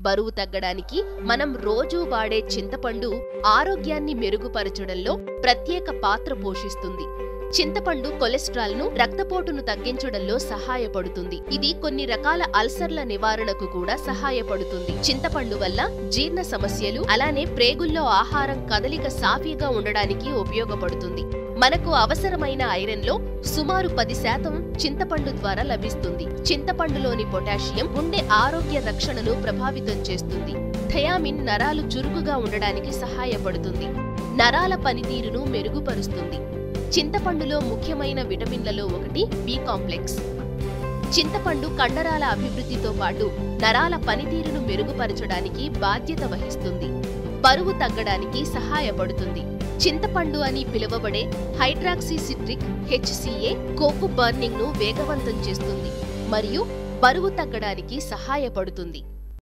బరువు తగ్గడానికి మనం రోజూ వాడే చింతపండు ఆరోగ్యాన్ని మెరుగుపరచడంలో ప్రత్యేక పాత్ర పోషిస్తుంది. చింతపండు కొలెస్ట్రాల్ ను, రక్తపోటును తగ్గించడంలో సహాయపడుతుంది. ఇది కొన్ని రకాల అల్సర్ల నివారణకు కూడా సహాయపడుతుంది. చింతపండు వల్ల జీర్ణ సమస్యలు, అలానే ప్రేగుల్లో ఆహారం కదలిక సాఫీగా ఉండడానికి ఉపయోగపడుతుంది. మనకు అవసరమైన ఐరన్ లో సుమారు 10% చింతపండు ద్వారా లభిస్తుంది. చింతపండులోని పొటాషియం గుండె ఆరోగ్య రక్షణను ప్రభావితం చేస్తుంది. థయామిన్ నరాలు చురుకుగా ఉండడానికి సహాయపడుతుంది. నరాల పనితీరును మెరుగుపరుస్తుంది. చింతపండులో ముఖ్యమైన విటమిన్లలో ఒకటి బి కాంప్లెక్స్. చింతపండు కండరాల అభివృద్ధితో పాటు నరాల పనితీరును మెరుగుపరచడానికి బాధ్యత వహిస్తుంది. బరువు తగ్గడానికి సహాయపడుతుంది. చింతపండు అని పిలువబడే హైడ్రాక్సీ సిట్రిక్ HCA కొవ్వు బర్నింగ్ ను వేగవంతం చేస్తుంది మరియు బరువు తగ్గడానికి సహాయపడుతుంది.